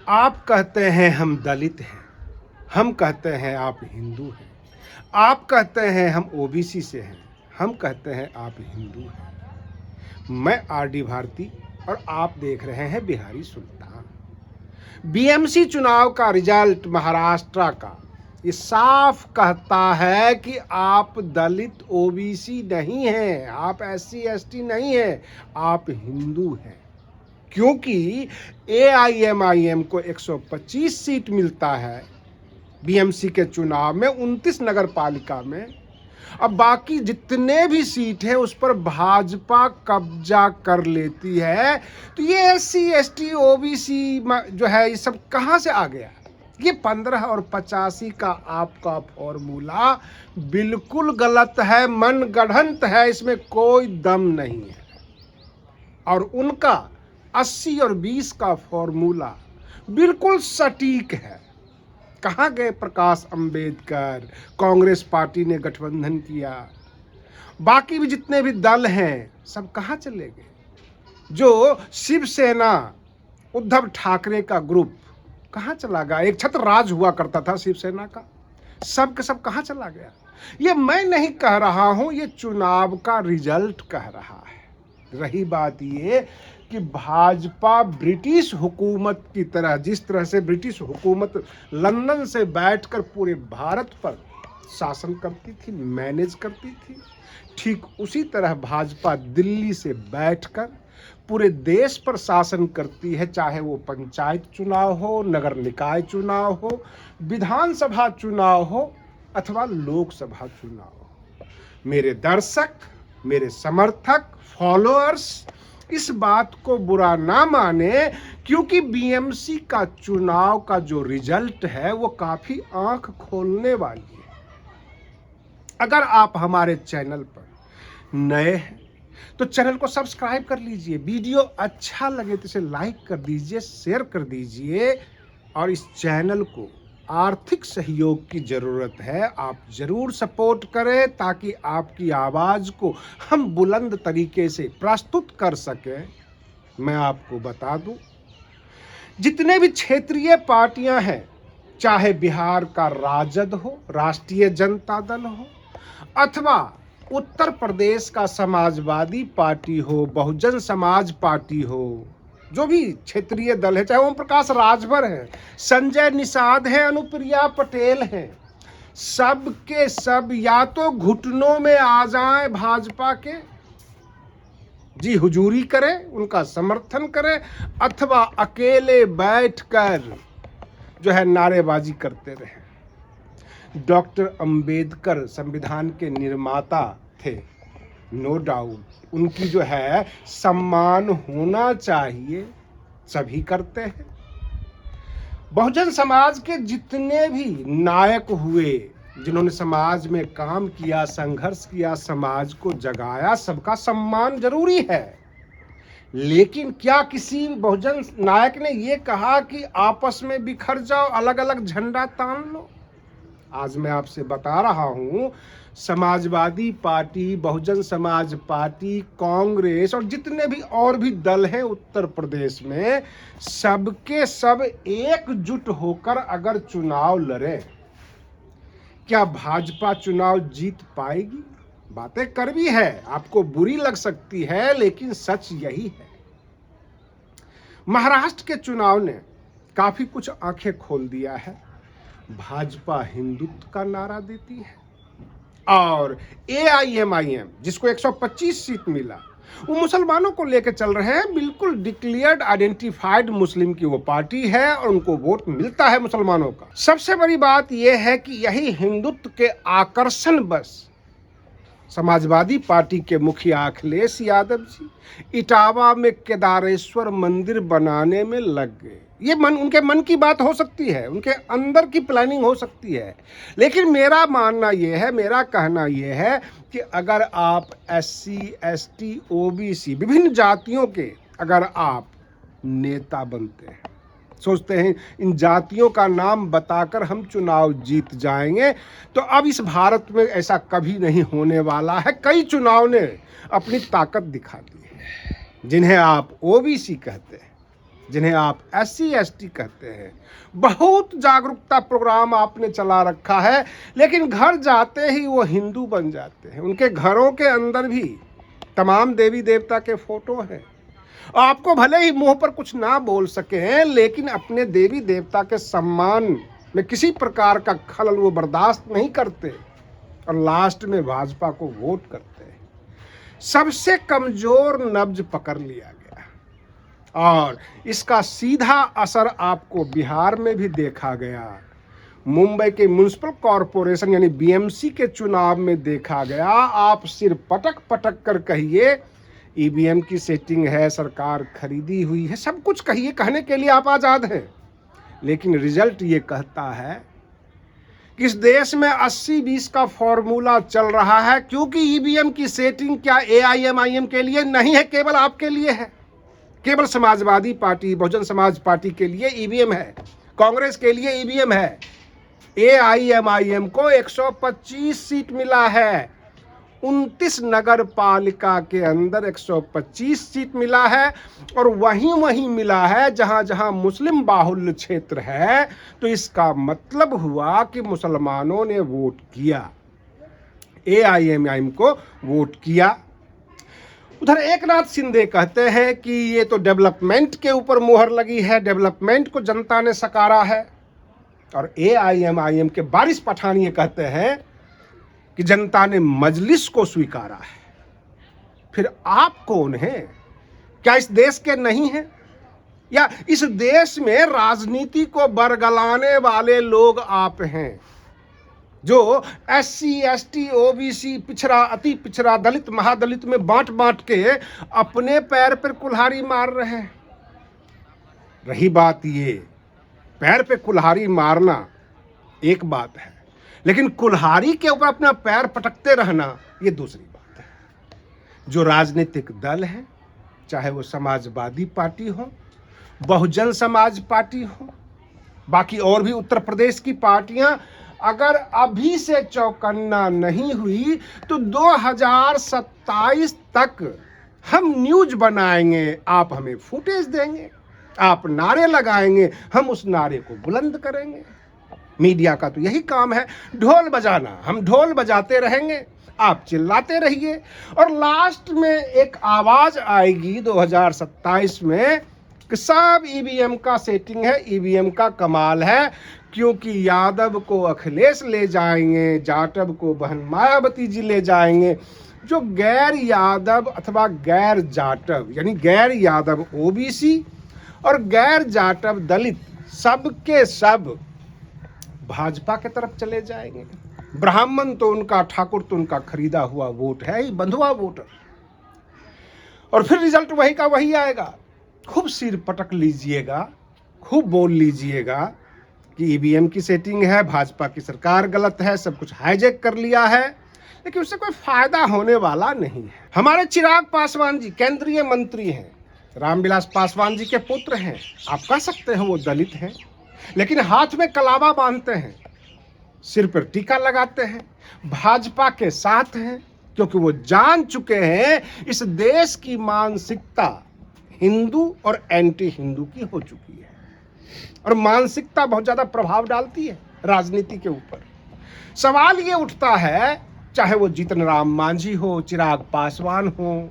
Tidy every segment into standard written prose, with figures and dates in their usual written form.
आप कहते हैं हम दलित हैं, हम कहते हैं आप हिंदू हैं। आप कहते हैं हम ओबीसी से हैं, हम कहते हैं आप हिंदू हैं। मैं आरडी भारती और आप देख रहे हैं बिहारी सुल्तान। बीएमसी चुनाव का रिजल्ट महाराष्ट्र का ये साफ कहता है कि आप दलित ओबीसी नहीं हैं, आप एससी एसटी नहीं हैं, आप हिंदू हैं। क्योंकि एआईएमआईएम को 125 सीट मिलता है बीएमसी के चुनाव में 29 नगर पालिका में। अब बाकी जितने भी सीट हैं उस पर भाजपा कब्जा कर लेती है। तो ये एससी एसटी ओबीसी जो है ये सब कहाँ से आ गया? ये 15 और 85 का आपका फॉर्मूला बिल्कुल गलत है, मनगढ़ंत है, इसमें कोई दम नहीं है। और उनका 80 और 20 का फॉर्मूला बिल्कुल सटीक है। कहाँ गए प्रकाश अंबेडकर? कांग्रेस पार्टी ने गठबंधन किया, बाकी भी जितने भी दल हैं सब कहाँ चले गए? जो शिवसेना उद्धव ठाकरे का ग्रुप कहाँ चला गया? एक छत्र राज हुआ करता था शिवसेना का, सब के सब कहाँ चला गया? ये मैं नहीं कह रहा हूं, ये चुनाव का रिजल्ट कह रहा है। रही बात ये कि भाजपा ब्रिटिश हुकूमत की तरह, जिस तरह से ब्रिटिश हुकूमत लंदन से बैठकर पूरे भारत पर शासन करती थी, मैनेज करती थी, ठीक उसी तरह भाजपा दिल्ली से बैठकर पूरे देश पर शासन करती है। चाहे वो पंचायत चुनाव हो, नगर निकाय चुनाव हो, विधानसभा चुनाव हो अथवा लोकसभा चुनाव हो। मेरे दर्शक, मेरे समर्थक, फॉलोअर्स इस बात को बुरा ना माने, क्योंकि बीएमसी का चुनाव का जो रिजल्ट है वो काफी आंख खोलने वाली है। अगर आप हमारे चैनल पर नए हैं तो चैनल को सब्सक्राइब कर लीजिए, वीडियो अच्छा लगे तो इसे लाइक कर दीजिए, शेयर कर दीजिए। और इस चैनल को आर्थिक सहयोग की ज़रूरत है, आप ज़रूर सपोर्ट करें ताकि आपकी आवाज़ को हम बुलंद तरीके से प्रस्तुत कर सकें। मैं आपको बता दूं, जितने भी क्षेत्रीय पार्टियां हैं, चाहे बिहार का राजद हो, राष्ट्रीय जनता दल हो, अथवा उत्तर प्रदेश का समाजवादी पार्टी हो, बहुजन समाज पार्टी हो, जो भी क्षेत्रीय दल है, चाहे ओम प्रकाश राजभर है, संजय निषाद है, अनुप्रिया पटेल है, सब के सब या तो घुटनों में आ जाएं भाजपा के, जी हुजूरी करें, उनका समर्थन करें, अथवा अकेले बैठकर जो है नारेबाजी करते रहे। डॉक्टर अंबेडकर संविधान के निर्माता थे, नो डाउट, उनकी जो है सम्मान होना चाहिए, सभी करते हैं। बहुजन समाज के जितने भी नायक हुए, जिन्होंने समाज में काम किया, संघर्ष किया, समाज को जगाया, सबका सम्मान जरूरी है। लेकिन क्या किसी बहुजन नायक ने ये कहा कि आपस में बिखर जाओ, अलग अलग झंडा तान लो? आज मैं आपसे बता रहा हूं, समाजवादी पार्टी, बहुजन समाज पार्टी, कांग्रेस और जितने भी और भी दल हैं उत्तर प्रदेश में, सबके सब एकजुट होकर अगर चुनाव लड़े, क्या भाजपा चुनाव जीत पाएगी? बातें कड़वी है, आपको बुरी लग सकती है, लेकिन सच यही है। महाराष्ट्र के चुनाव ने काफी कुछ आंखें खोल दिया है। भाजपा हिंदुत्व का नारा देती है और एआईएमआईएम जिसको 125 सीट मिला, वो मुसलमानों को लेकर चल रहे हैं। बिल्कुल डिक्लेयर्ड आइडेंटिफाइड मुस्लिम की वो पार्टी है और उनको वोट मिलता है मुसलमानों का। सबसे बड़ी बात यह है कि यही हिंदुत्व के आकर्षण बस समाजवादी पार्टी के मुखिया अखिलेश यादव जी इटावा में केदारेश्वर मंदिर बनाने में लग गए। ये उनके मन की बात हो सकती है, उनके अंदर की प्लानिंग हो सकती है, लेकिन मेरा मानना ये है, मेरा कहना ये है कि अगर आप एससी एसटी ओबीसी विभिन्न जातियों के अगर आप नेता बनते हैं, सोचते हैं इन जातियों का नाम बताकर हम चुनाव जीत जाएंगे, तो अब इस भारत में ऐसा कभी नहीं होने वाला है। कई चुनाव ने अपनी ताकत दिखा दी है। जिन्हें आप ओबीसी कहते हैं, जिन्हें आप SC ST कहते हैं। बहुत जागरूकता प्रोग्राम आपने चला रखा है, लेकिन घर जाते ही वो हिंदू बन जाते हैं। उनके घरों के अंदर भी तमाम देवी देवता के फोटो हैं। आपको भले ही मुंह पर कुछ ना बोल सके, लेकिन अपने देवी देवता के सम्मान में किसी प्रकार का खलल वो बर्दाश्त नहीं करते और लास्ट में भाजपा को वोट करते हैं। सबसे कमजोर नब्ज पकड़ लिया गया और इसका सीधा असर आपको बिहार में भी देखा गया। मुंबई के म्युनिसिपल कॉरपोरेशन यानी BMC के चुनाव में देखा गया। आप सिर पटक पटक कर कहिए EVM की सेटिंग है, सरकार खरीदी हुई है, सब कुछ कहिए, कहने के लिए आप आज़ाद हैं, लेकिन रिजल्ट ये कहता है कि इस देश में 80-20 का फॉर्मूला चल रहा है, क्योंकि EVM की सेटिंग क्या AIM-IM के लिए नहीं है, केवल आपके लिए है। केवल समाजवादी पार्टी, बहुजन समाज पार्टी के लिए EVM है, कांग्रेस के लिए EVM है। AIM-IM को 125 सीट मिला है, 29 नगर पालिका के अंदर 125 सीट मिला है, और वहीं मिला है जहां जहां मुस्लिम बाहुल्य क्षेत्र है। तो इसका मतलब हुआ कि मुसलमानों ने वोट किया, AIM-IM को वोट किया। उधर एकनाथ शिंदे कहते हैं कि ये तो डेवलपमेंट के ऊपर मुहर लगी है, डेवलपमेंट को जनता ने सकारा है, और AIM-IM के वारिस पठान ये कहते हैं कि जनता ने मजलिस को स्वीकारा है। फिर आप कौन हैं? क्या इस देश के नहीं हैं? या इस देश में राजनीति को बरगलाने वाले लोग आप हैं, जो SC ST OBC पिछड़ा, अति पिछड़ा, दलित, महादलित में बांट बांट के अपने पैर पर कुल्हाड़ी मार रहे हैं। रही बात ये, पैर पे कुल्हाड़ी मारना एक बात है, लेकिन कुल्हाड़ी के ऊपर अपना पैर पटकते रहना ये दूसरी बात है। जो राजनीतिक दल है, चाहे वो समाजवादी पार्टी हो, बहुजन समाज पार्टी हो, बाकी और भी उत्तर प्रदेश की पार्टियां, अगर अभी से चौकन्ना नहीं हुई तो 2027 तक हम न्यूज बनाएंगे, आप हमें फुटेज देंगे, आप नारे लगाएंगे, हम उस नारे को बुलंद करेंगे। मीडिया का तो यही काम है, ढोल बजाना। हम ढोल बजाते रहेंगे, आप चिल्लाते रहिए, और लास्ट में एक आवाज आएगी 2027 में कि सब EVM का सेटिंग है, EVM का कमाल है, क्योंकि यादव को अखिलेश ले जाएंगे, जाटव को बहन मायावती जी ले जाएंगे। जो गैर यादव अथवा गैर जाटव यानी गैर यादव OBC और गैर जाटव दलित, सबके सब भाजपा के तरफ चले जाएंगे। ब्राह्मण तो उनका, ठाकुर तो उनका खरीदा हुआ वोट है ही, बंधुआ वोटर, और फिर रिजल्ट वही का वही आएगा। खूब सिर पटक लीजिएगा, खूब बोल लीजिएगा कि EVM की सेटिंग है, भाजपा की सरकार गलत है, सब कुछ हाईजैक कर लिया है, लेकिन उससे कोई फायदा होने वाला नहीं है। हमारे चिराग पासवान जी केंद्रीय मंत्री हैं, रामविलास पासवान जी के पुत्र हैं। आप कह सकते हैं वो दलित हैं, लेकिन हाथ में कलावा बांधते हैं, सिर पर टीका लगाते हैं, भाजपा के साथ हैं, क्योंकि वो जान चुके हैं इस देश की मानसिकता हिंदू और एंटी हिंदू की हो चुकी है, और मानसिकता बहुत ज्यादा प्रभाव डालती है राजनीति के ऊपर। सवाल ये उठता है, चाहे वो जीतन राम मांझी हो, चिराग पासवान हो,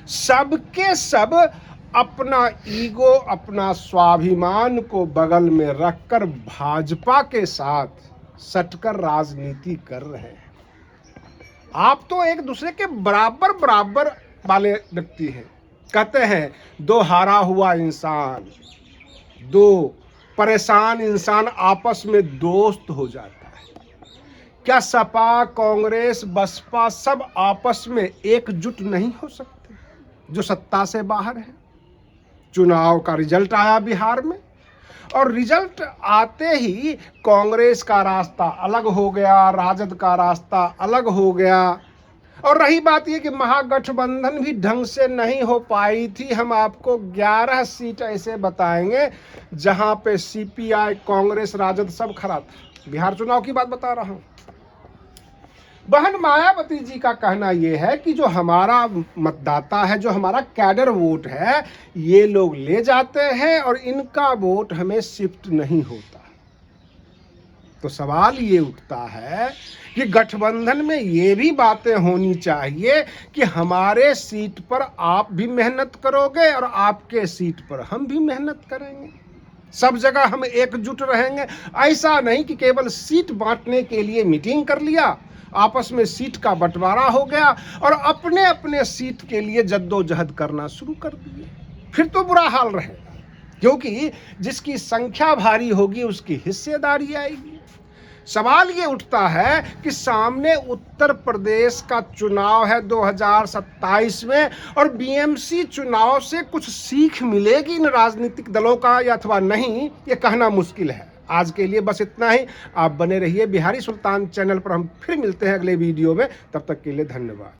सबके सब अपना ईगो, अपना स्वाभिमान को बगल में रखकर भाजपा के साथ सटकर राजनीति कर रहे हैं। आप तो एक दूसरे के बराबर बराबर वाले व्यक्ति हैं। कहते हैं दो हारा हुआ इंसान, दो परेशान इंसान आपस में दोस्त हो जाता है। क्या सपा, कांग्रेस, बसपा सब आपस में एकजुट नहीं हो सकते जो सत्ता से बाहर है? चुनाव का रिजल्ट आया बिहार में, और रिजल्ट आते ही कांग्रेस का रास्ता अलग हो गया, राजद का रास्ता अलग हो गया। और रही बात यह कि महागठबंधन भी ढंग से नहीं हो पाई थी। हम आपको 11 सीट ऐसे बताएंगे जहां पे CPI, कांग्रेस, राजद सब खड़ा था। बिहार चुनाव की बात बता रहा हूं। बहन मायावती जी का कहना यह है कि जो हमारा मतदाता है, जो हमारा कैडर वोट है, ये लोग ले जाते हैं और इनका वोट हमें शिफ्ट नहीं होता। तो सवाल ये उठता है कि गठबंधन में ये भी बातें होनी चाहिए कि हमारे सीट पर आप भी मेहनत करोगे और आपके सीट पर हम भी मेहनत करेंगे, सब जगह हम एकजुट रहेंगे। ऐसा नहीं कि केवल सीट बांटने के लिए मीटिंग कर लिया, आपस में सीट का बंटवारा हो गया और अपने अपने सीट के लिए जद्दोजहद करना शुरू कर दिए। फिर तो बुरा हाल रहेगा, क्योंकि जिसकी संख्या भारी होगी उसकी हिस्सेदारी आएगी। सवाल ये उठता है कि सामने उत्तर प्रदेश का चुनाव है 2027 में, और बीएमसी चुनाव से कुछ सीख मिलेगी इन राजनीतिक दलों का या अथवा नहीं, ये कहना मुश्किल है। आज के लिए बस इतना ही। आप बने रहिए बिहारी सुल्तान चैनल पर। हम फिर मिलते हैं अगले वीडियो में। तब तक के लिए धन्यवाद।